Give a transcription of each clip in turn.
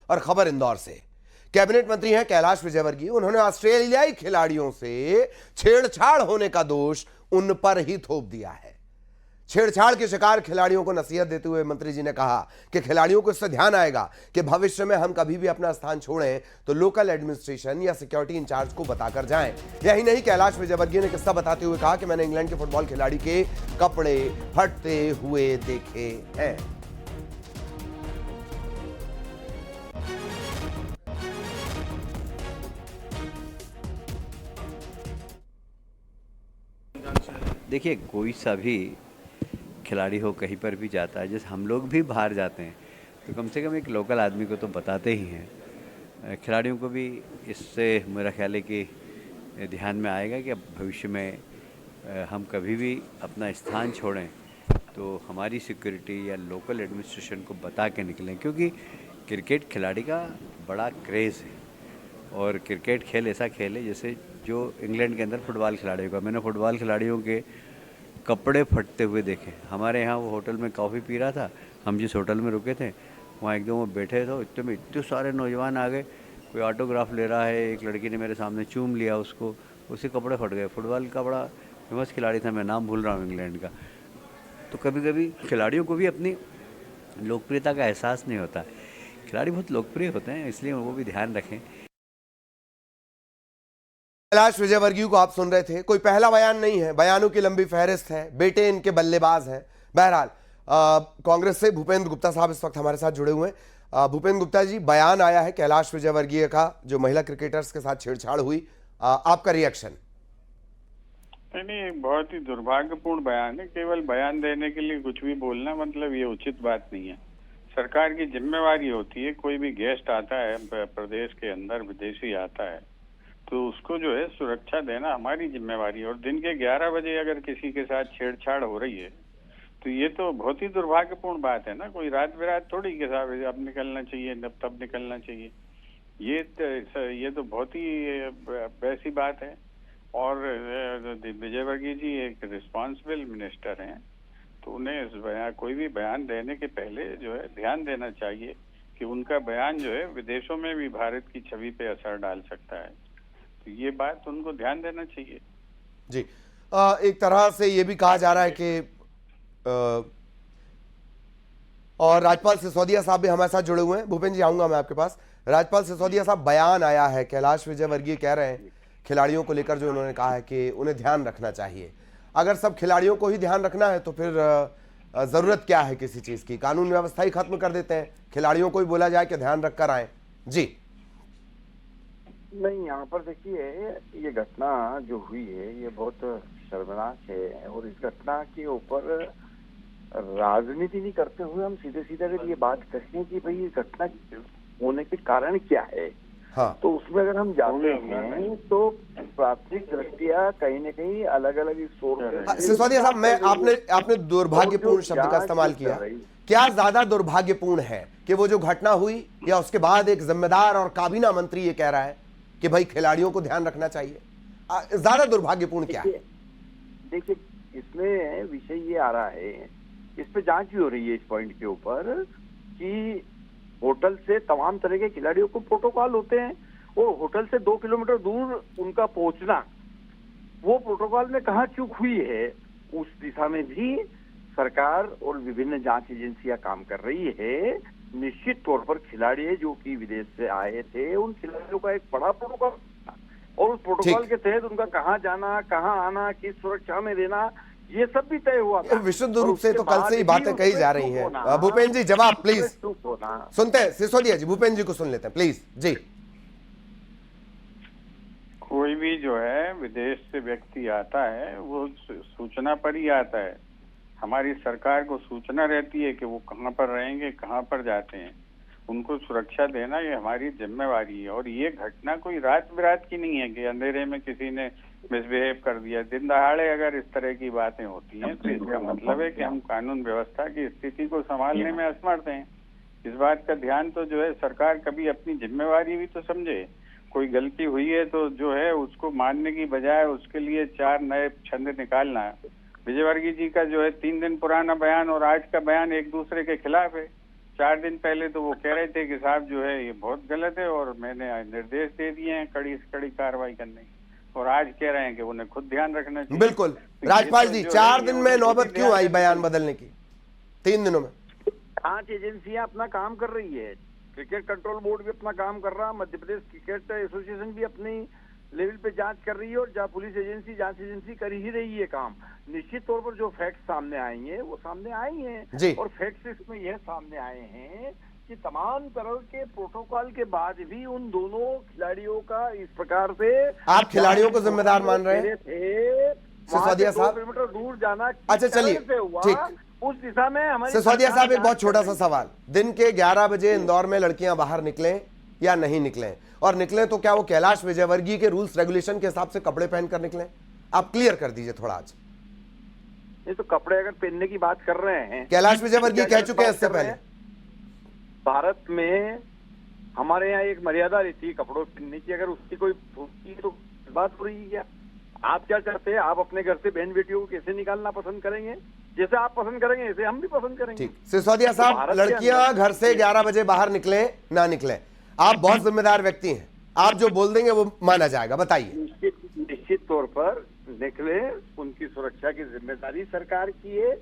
और खबर इंदौर से। कैबिनेट मंत्री हैं कैलाश विजयवर्गीय। उन्होंने ऑस्ट्रेलियाई खिलाड़ियों से छेड़छाड़ होने का दोष उन पर ही थोप दिया है। छेड़छाड़ के शिकार खिलाड़ियों को नसीहत देते हुए मंत्री जी ने कहा कि खिलाड़ियों को इससे ध्यान आएगा कि भविष्य में हम कभी भी अपना स्थान छोड़ें तो लोकल एडमिनिस्ट्रेशन या सिक्योरिटी इंचार्ज को बताकर जाएं। यही नहीं, कैलाश विजयवर्गीय ने किस्सा बताते हुए कहा कि मैंने इंग्लैंड के फुटबॉल खिलाड़ी के कपड़े फटते हुए देखे हैं। देखिए, कोई सा भी खिलाड़ी हो कहीं पर भी जाता है, जैसे हम लोग भी बाहर जाते हैं तो कम से कम एक लोकल आदमी को तो बताते ही हैं। खिलाड़ियों को भी इससे मेरा ख्याल है कि ध्यान में आएगा कि अब भविष्य में हम कभी भी अपना स्थान छोड़ें तो हमारी सिक्योरिटी या लोकल एडमिनिस्ट्रेशन को बता के निकलें, क्योंकि क्रिकेट खिलाड़ी का बड़ा क्रेज़ है और क्रिकेट खेल ऐसा खेल है जैसे जो इंग्लैंड के अंदर फुटबॉल खिलाड़ियों का, मैंने फुटबॉल खिलाड़ियों के कपड़े फटते हुए देखे। हमारे यहाँ वो होटल में कॉफ़ी पी रहा था, हम जिस होटल में रुके थे वहाँ एकदम वो बैठे थे, इतने में इतने सारे नौजवान आ गए, कोई ऑटोग्राफ ले रहा है, एक लड़की ने मेरे सामने चूम लिया उसको, उसके कपड़े फट गए। फुटबॉल का बड़ा फेमस खिलाड़ी था, मैं नाम भूल रहा हूँ इंग्लैंड का। तो कभी कभी खिलाड़ियों को भी अपनी लोकप्रियता का एहसास नहीं होता। खिलाड़ी बहुत लोकप्रिय होते हैं, इसलिए वो भी ध्यान रखें। कैलाश विजयवर्गीय को आप सुन रहे थे। कोई पहला बयान नहीं है, बयानों की लंबी फहरिस्त है। बेटे इनके बल्लेबाज हैं। बहरहाल कांग्रेस से भूपेंद्र गुप्ता साहब इस वक्त हमारे साथ जुड़े हुए हैं। भूपेंद्र गुप्ता जी, बयान आया है कैलाश विजयवर्गीय का जो महिला क्रिकेटर्स के साथ छेड़छाड़ हुई, आपका रिएक्शन? नहीं, बहुत ही दुर्भाग्यपूर्ण बयान है। केवल बयान देने के लिए कुछ भी बोलना मतलब ये उचित बात नहीं है। सरकार की जिम्मेवारी होती है, कोई भी गेस्ट आता है प्रदेश के अंदर, विदेशी आता है तो उसको जो है सुरक्षा देना हमारी जिम्मेवारी है। और दिन के 11 बजे अगर किसी के साथ छेड़छाड़ हो रही है तो ये तो बहुत ही दुर्भाग्यपूर्ण बात है ना। कोई रात बिरात थोड़ी के साथ अब निकलना चाहिए, तब निकलना चाहिए। ये तो बहुत ही वैसी बात है। और विजयवर्गीय जी एक रिस्पॉन्सिबल मिनिस्टर हैं, तो उन्हें कोई भी बयान देने के पहले जो है ध्यान देना चाहिए कि उनका बयान जो है विदेशों में भी भारत की छवि पे असर डाल सकता है। तो ये बात उनको ध्यान देना चाहिए। जी, एक तरह से ये भी कहा जा रहा है कि और राजपाल सिसोदिया साहब भी हमारे साथ जुड़े हुए हैं। भूपेंद्र जी, आऊंगा मैं आपके पास। राजपाल सिसोदिया साहब, बयान आया है, कैलाश विजयवर्गीय कह रहे हैं खिलाड़ियों को लेकर, जो उन्होंने कहा है कि उन्हें ध्यान रखना चाहिए। अगर सब खिलाड़ियों को ही ध्यान रखना है तो फिर जरूरत क्या है किसी चीज की? कानून व्यवस्था ही खत्म कर देते हैं, खिलाड़ियों को ही बोला जाए कि ध्यान रखकर आए। जी नहीं, यहाँ पर देखिए, ये घटना जो हुई है ये बहुत शर्मनाक है और इस घटना के ऊपर राजनीति नहीं करते हुए हम सीधे सीधे अगर ये बात करें कि भाई ये घटना होने के कारण क्या है, हाँ, तो उसमें अगर हम जाते हैं तो प्राथमिक दृष्टिया कहीं न कहीं अलग अलग सिसोदिया साहब, मैं आपने दुर्भाग्यपूर्ण शब्द का इस्तेमाल किया। क्या ज्यादा दुर्भाग्यपूर्ण है कि वो जो घटना हुई या उसके बाद एक जिम्मेदार और काबीना मंत्री ये कह रहा है कि भाई खिलाड़ियों को ध्यान रखना चाहिए? ज्यादा दुर्भाग्यपूर्ण क्या है? देखिए, इसमें विषय ये आ रहा है, इस पे जांच भी हो रही है इस पॉइंट के ऊपर कि होटल से तमाम तरह के खिलाड़ियों को प्रोटोकॉल होते हैं और होटल से 2 किलोमीटर दूर उनका पहुंचना, वो प्रोटोकॉल में कहाँ चूक हुई है, उस दिशा में भी सरकार और विभिन्न जांच एजेंसियां काम कर रही है। निश्चित तौर पर खिलाड़ी जो कि विदेश से आए थे, उन खिलाड़ियों का एक बड़ा प्रोटोकॉल था और उस प्रोटोकॉल के तहत उनका कहाँ जाना, कहाँ आना, किस सुरक्षा में रहना, ये सब भी तय हुआ था। विशुद्ध रूप से तो कल से ही बातें कही जा रही हैं। भूपेंद्र जी, जवाब प्लीज सुनते हैं। सिसोदिया जी, भूपेंद्र जी को सुन लेते हैं प्लीज। जी, कोई भी जो है विदेश से व्यक्ति आता है वो सूचना पर ही आता है। हमारी सरकार को सूचना रहती है कि वो कहाँ पर रहेंगे, कहाँ पर जाते हैं, उनको सुरक्षा देना ये हमारी जिम्मेवारी है। और ये घटना कोई रात बिरात की नहीं है कि अंधेरे में किसी ने मिसबिहेव कर दिया। दिन दहाड़े अगर इस तरह की बातें होती हैं तो इसका मतलब है कि हम कानून व्यवस्था की स्थिति को संभालने में असमर्थ हैं। इस बात का ध्यान तो जो है सरकार कभी अपनी जिम्मेवारी भी तो समझे। कोई गलती हुई है तो जो है उसको मानने की बजाय उसके लिए 4 नए छंद निकालना। विजयवर्गीय जी का जो है 3 दिन पुराना बयान और आज का बयान एक दूसरे के खिलाफ है। 4 दिन पहले तो वो कह रहे थे कि साहब जो है ये बहुत गलत है और मैंने निर्देश दे दिए हैं कड़ी से कड़ी कार्रवाई करने की, और आज कह रहे हैं कि उन्हें खुद ध्यान रखना चाहिए। बिल्कुल राजपाल जी, 4 दिन में नौबत क्यों आई बयान बदलने की 3 दिनों में? 5 एजेंसियां अपना काम कर रही है, क्रिकेट कंट्रोल बोर्ड भी अपना काम कर रहा, मध्य प्रदेश क्रिकेट एसोसिएशन भी अपनी लेवल पे जांच कर रही है, और जहाँ पुलिस एजेंसी जांच एजेंसी कर ही रही है काम। निश्चित तौर पर जो फैक्ट सामने आएंगे वो सामने आए जी। हैं, और फैक्ट्स इसमें यह सामने आए हैं कि तमाम तरह के प्रोटोकॉल के बाद भी उन दोनों खिलाड़ियों का इस प्रकार से आप खिलाड़ियों को जिम्मेदार मान रहे हैं? सिसोदिया साहब, 2 किलोमीटर दूर जाना अच्छा चलिए ठीक, उस दिशा में हमारी सिसोदिया साहब एक सरकार बहुत छोटा सा सवाल, दिन के 11 बजे इंदौर में लड़कियां बाहर निकलें या नहीं निकलें, और निकलें तो क्या वो कैलाश विजयवर्गीय के रूल्स रेगुलेशन के हिसाब से कपड़े पहनकर निकलें? आप क्लियर कर दीजिए थोड़ा आज। ये तो कपड़े अगर पहनने की बात कर रहे हैं, कैलाश विजयवर्गीय कह चुके हैं इससे पहले। भारत में हमारे यहाँ एक मर्यादा रहती है कपड़ों पहनने की, अगर उसकी कोई होती है तो बात हो रही है क्या? आप क्या चाहते हैं? आप अपने घर से बहन बेटियों को कैसे निकालना पसंद करेंगे? जैसे आप पसंद करेंगे ऐसे हम भी पसंद करेंगे। ठीक, सिसोदिया साहब, भारत के लड़कियां अंदर- घर से 11 बजे बाहर निकलें ना निकलें, आप बहुत जिम्मेदार व्यक्ति हैं, आप जो बोल देंगे वो माना जाएगा, बताइए। निश्चित तौर पर निकले, उनकी सुरक्षा की जिम्मेदारी सरकार की है।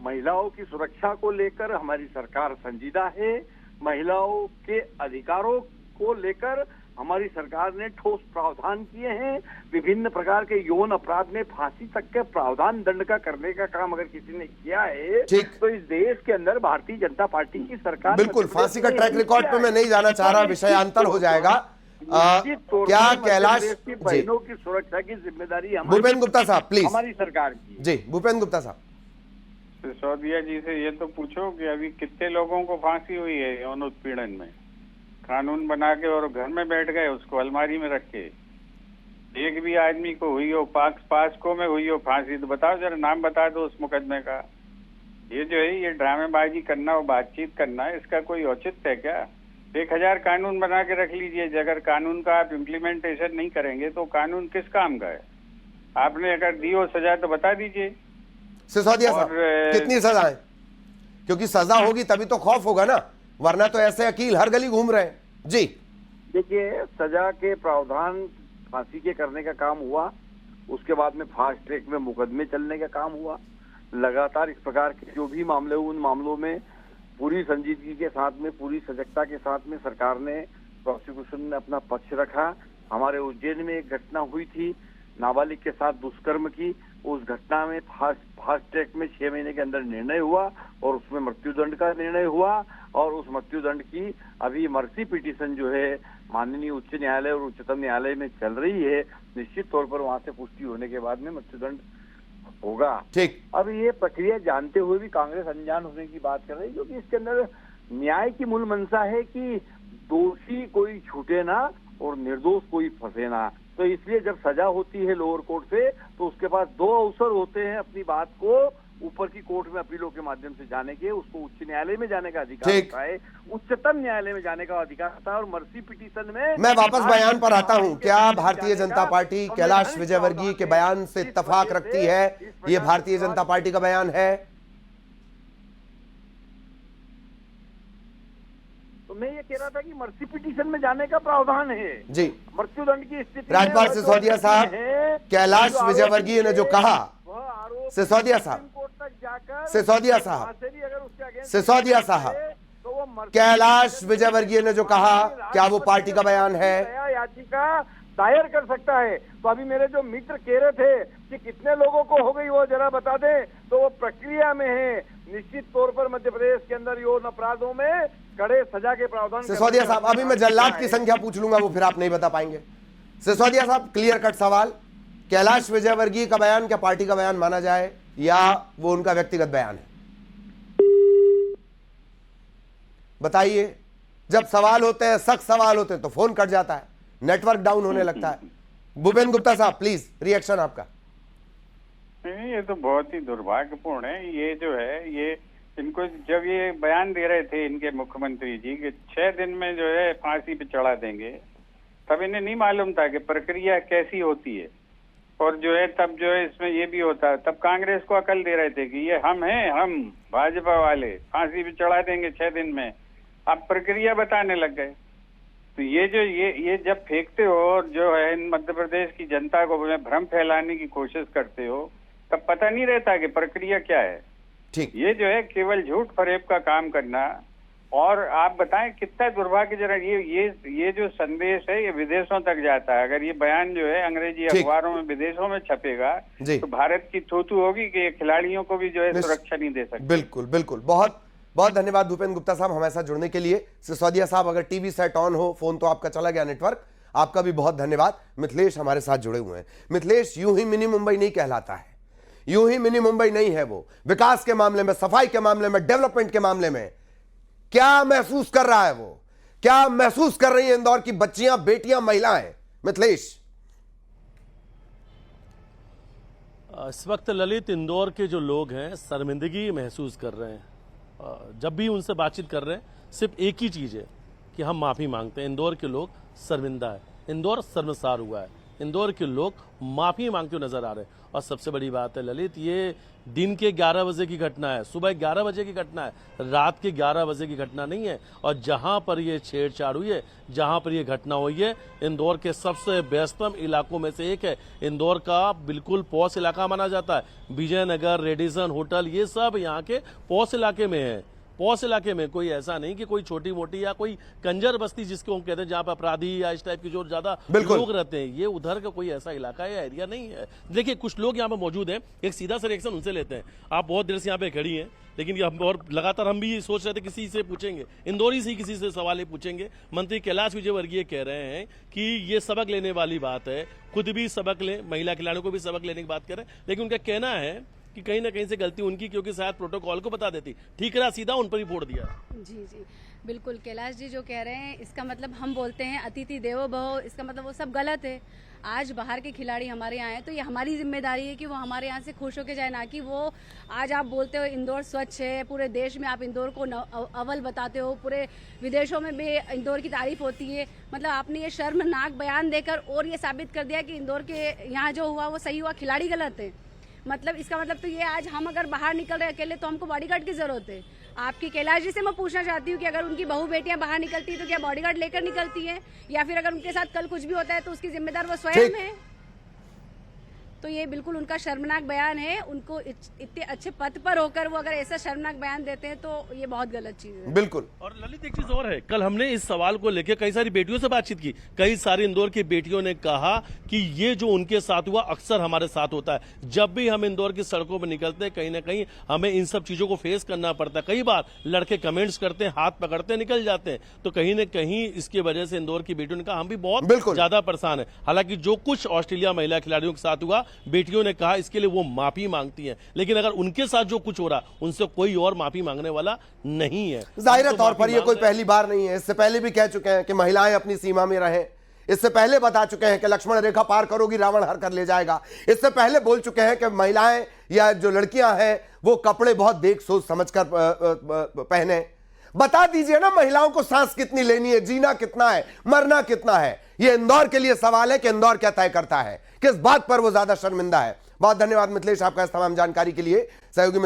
महिलाओं की सुरक्षा को लेकर हमारी सरकार संजीदा है। महिलाओं के अधिकारों को लेकर हमारी सरकार ने ठोस प्रावधान किए हैं। विभिन्न प्रकार के यौन अपराध में फांसी तक के प्रावधान दंड का करने का काम अगर किसी ने किया है ठीक। तो इस देश के अंदर भारतीय जनता पार्टी की सरकार बिल्कुल, फांसी का ट्रैक रिकॉर्ड पे मैं नहीं जाना चाह रहा, विषयांतर हो जाएगा। क्या कैलाश जी, बहनों की सुरक्षा की जिम्मेदारी भूपेंद्र गुप्ता साहब प्लीज, हमारी सरकार की। जी भूपेंद्र गुप्ता साहब। सिसोदिया जी से ये तो पूछो कि अभी कितने लोगों को फांसी हुई है यौन उत्पीड़न में, कानून बना के और घर में बैठ गए उसको अलमारी में रख के। एक भी आदमी को हुई हो, पास्को में हुई हो फांसी, तो बताओ जरा, नाम बता दो उस मुकदमे का। ये जो है ये ड्रामेबाजी करना और बातचीत करना, इसका कोई औचित्य है क्या? 1000 कानून बना के रख लीजिए, अगर कानून का आप इम्प्लीमेंटेशन नहीं करेंगे तो कानून किस काम का है? आपने अगर दी हो सजा तो बता दीजिए। सिसोदिया साहब, कितनी सजा है? क्योंकि सजा होगी तभी तो खौफ होगा ना, वरना तो ऐसे अकील हर गली घूम रहे हैं। जी देखिए, सजा के प्रावधान फांसी के करने का काम हुआ, उसके बाद में फास्ट ट्रैक में मुकदमे चलने का काम हुआ। लगातार इस प्रकार के जो भी मामले हुए उन मामलों में पूरी संजीदगी के साथ में, पूरी सजगता के साथ में सरकार ने, प्रोसिक्यूशन ने अपना पक्ष रखा। हमारे उज्जैन में एक घटना हुई थी नाबालिग के साथ दुष्कर्म की, उस घटना में फास्ट ट्रैक में 6 महीने के अंदर निर्णय हुआ और उसमें मृत्युदंड का निर्णय हुआ, और उस मृत्युदंड की अभी मर्सी पिटीशन जो है माननीय उच्च न्यायालय और उच्चतम न्यायालय में चल रही है। निश्चित तौर पर वहां से पुष्टि होने के बाद में मृत्युदंड होगा। ठीक, अब ये प्रक्रिया जानते हुए भी कांग्रेस अनजान होने की बात कर रही है, क्योंकि इसके अंदर न्याय की मूल मंशा है कि दोषी कोई छूटे ना और निर्दोष कोई फंसे ना। तो इसलिए जब सजा होती है लोअर कोर्ट से तो उसके पास 2 अवसर होते हैं अपनी बात को ऊपर की कोर्ट में अपीलों के माध्यम से जाने के। उसको उच्च न्यायालय में जाने का अधिकार होता है, उच्चतम न्यायालय में जाने का अधिकार होता है, और मर्सी पिटीशन में। मैं वापस बयान पर आता हूं। क्या भारतीय जनता पार्टी कैलाश विजयवर्गीय के बयान से इत्तेफाक रखती है? ये भारतीय जनता पार्टी का बयान है। तो मैं ये कह रहा था कि मर्सी पिटीशन में जाने का प्रावधान है जी, मृत्युदंड की स्थिति। राजपाल सिसोदिया साहब, कैलाश विजयवर्गीय ने जो कहा, सिसोदिया साहब, सिसोदिया साहब, सिसोदिया साहब, कैलाश विजयवर्गीय ने जो कहा, क्या वो पार्टी का बयान है? याचिका दायर कर सकता है। तो अभी मेरे जो मित्र कह रहे थे कि कितने लोगों को हो गई वो जरा बता दें, तो वो प्रक्रिया में है। निश्चित तौर पर मध्य प्रदेश के अंदर यौन अपराधों में कड़े सजा के प्रावधान। सिसोदिया साहब, अभी मैं जल्लाद की संख्या पूछ लूंगा, वो फिर आप नहीं बता पाएंगे। सिसोदिया साहब, क्लियर कट सवाल, कैलाश विजयवर्गीय का बयान क्या पार्टी का बयान माना जाए या वो उनका व्यक्तिगत बयान है? बताइए। जब सवाल होते हैं, सख्त सवाल होते हैं तो फोन कट जाता है, नेटवर्क डाउन होने लगता है। भूपेंद्र गुप्ता साहब प्लीज रिएक्शन आपका। नहीं, ये तो बहुत ही दुर्भाग्यपूर्ण है। ये जो है ये इनको जब ये बयान दे रहे थे इनके मुख्यमंत्री जी कि 6 दिन में जो है फांसी पे चढ़ा देंगे, तब इन्हें नहीं मालूम था कि प्रक्रिया कैसी होती है। और जो है तब जो है इसमें ये भी होता है, तब कांग्रेस को अकल दे रहे थे कि ये हम हैं, हम भाजपा वाले फांसी पे चढ़ा देंगे 6 दिन में। अब प्रक्रिया बताने लग गए। तो ये जब फेंकते हो और जो है मध्य प्रदेश की जनता को भ्रम फैलाने की कोशिश करते हो, तब पता नहीं रहता कि प्रक्रिया क्या है। ठीक, ये जो है केवल झूठ फरेब का काम करना। और आप बताएं कितना दुर्भाग्यजनक, ये जो संदेश है ये विदेशों तक जाता है। अगर ये बयान जो है अंग्रेजी ठीक। अखबारों में विदेशों में छपेगा जी। तो भारत की थूथू होगी कि ये खिलाड़ियों को भी जो है सुरक्षा नहीं दे सकते। बिल्कुल बिल्कुल, बहुत बहुत धन्यवाद भूपेंद्र गुप्ता साहब हमारे साथ जुड़ने के लिए। सिसोदिया साहब, अगर टीवी सेट ऑन हो, फोन तो आपका चला गया नेटवर्क, आपका भी बहुत धन्यवाद। मिथिलेश हमारे साथ जुड़े हुए हैं। मिथिलेश, यूं ही मिनी मुंबई नहीं कहलाता है, यूं ही मिनी मुंबई नहीं है वो। विकास के मामले में, सफाई के मामले में, डेवलपमेंट के मामले में क्या महसूस कर रहा है वो, क्या महसूस कर रही है इंदौर की बच्चियां, बेटियां, महिलाएं? मिथिलेश, इस वक्त ललित इंदौर के जो लोग हैं शर्मिंदगी महसूस कर रहे हैं। जब भी उनसे बातचीत कर रहे हैं सिर्फ एक ही चीज़ है कि हम माफ़ी मांगते हैं। इंदौर के लोग शर्मिंदा है, इंदौर शर्मसार हुआ है, इंदौर के लोग माफ़ी मांगते हुए नजर आ रहे हैं। और सबसे बड़ी बात है ललित, ये दिन के 11 बजे की घटना है, सुबह 11 बजे की घटना है, रात के 11 बजे की घटना नहीं है। और जहां पर ये छेड़छाड़ हुई है, जहां पर ये घटना हुई है, इंदौर के सबसे व्यस्तम इलाकों में से एक है। इंदौर का बिल्कुल पॉश इलाका माना जाता है। विजयनगर, रेडिसन होटल, ये सब यहाँ के पॉश इलाके में है। पॉश इलाके में कोई ऐसा नहीं कि कोई छोटी मोटी या कोई कंजर बस्ती जिसको हम कहते हैं, जहां पर अपराधी या इस टाइप की जो ज्यादा लोग रहते हैं, ये उधर का कोई ऐसा इलाका या एरिया नहीं है। देखिए कुछ लोग यहाँ पे मौजूद हैं, एक सीधा सा रिएक्शन उनसे लेते हैं। आप बहुत देर से यहाँ पे खड़ी हैं, लेकिन हम और लगातार हम भी सोच रहे थे किसी से पूछेंगे, इंदौरी से किसी से सवाल पूछेंगे। मंत्री कैलाश विजयवर्गीय कह रहे हैं कि ये सबक लेने वाली बात है, खुद भी सबक लें, महिला खिलाड़ियों को भी सबक लेने की बात कर रहे हैं। लेकिन उनका कहना है कि कहीं ना कहीं से गलती उनकी, क्योंकि शायद प्रोटोकॉल को बता देती, ठीक रहा, सीधा उन पर ही फोड़ दिया। जी जी बिल्कुल, कैलाश जी जो कह रहे हैं इसका मतलब हम बोलते हैं अतिथि देवो भव, इसका मतलब वो सब गलत है। आज बाहर के खिलाड़ी हमारे यहाँ हैं तो ये हमारी जिम्मेदारी है कि वो हमारे यहाँ से खुश होके जाए, ना कि वो आज आप बोलते हो इंदौर स्वच्छ है, पूरे देश में आप इंदौर को अव्वल बताते हो, पूरे विदेशों में भी इंदौर की तारीफ होती है। मतलब आपने ये शर्मनाक बयान देकर और ये साबित कर दिया कि इंदौर के यहाँ जो हुआ वो सही हुआ, खिलाड़ी गलत है। मतलब इसका मतलब तो ये, आज हम अगर बाहर निकल रहे अकेले तो हमको बॉडीगार्ड की जरूरत है। आपकी कैलाश जी से मैं पूछना चाहती हूँ कि अगर उनकी बहू बेटियां बाहर निकलती है तो क्या बॉडीगार्ड लेकर निकलती हैं, या फिर अगर उनके साथ कल कुछ भी होता है तो उसकी जिम्मेदार वो स्वयं है? तो ये बिल्कुल उनका शर्मनाक बयान है। उनको इतने अच्छे पद पर होकर वो अगर ऐसा शर्मनाक बयान देते हैं तो ये बहुत गलत चीज है। बिल्कुल। और ललित एक चीज और है, कल हमने इस सवाल को लेकर कई सारी बेटियों से बातचीत की। कई सारी इंदौर की बेटियों ने कहा कि ये जो उनके साथ हुआ अक्सर हमारे साथ होता है। जब भी हम इंदौर की सड़कों पर निकलते हैं कहीं ना कहीं हमें इन सब चीजों को फेस करना पड़ता है। कई बार लड़के कमेंट्स करते हैं, हाथ पकड़ते हैं, निकल जाते हैं। तो कहीं ना कहीं इसकी वजह से इंदौर की बेटियों ने कहा हम भी बहुत ज्यादा परेशान है। हालांकि जो कुछ ऑस्ट्रेलिया महिला खिलाड़ियों के साथ हुआ, बेटियों ने कहा इसके लिए वो माफी मांगती हैं, लेकिन अगर उनके साथ जो कुछ हो रहा उनसे कोई और माफी मांगने वाला नहीं है। जाहिर तौर पर ये कोई पहली बार नहीं है, इससे पहले भी कह चुके हैं कि महिलाएं अपनी सीमा में रहें। इससे पहले बता चुके हैं कि लक्ष्मण रेखा पार करोगी रावण हर कर ले जाएगा। इससे पहले बोल चुके हैं कि महिलाएं या जो लड़कियां हैं वो कपड़े बहुत देख सोच समझकर पहने। बता दीजिए ना महिलाओं को सांस कितनी लेनी है, जीना कितना है, मरना कितना है। ये इंदौर के लिए सवाल है कि इंदौर क्या तय करता है, किस बात पर वो ज्यादा शर्मिंदा है। बहुत धन्यवाद मिथिलेश आपका इस तमाम जानकारी के लिए। सहयोगी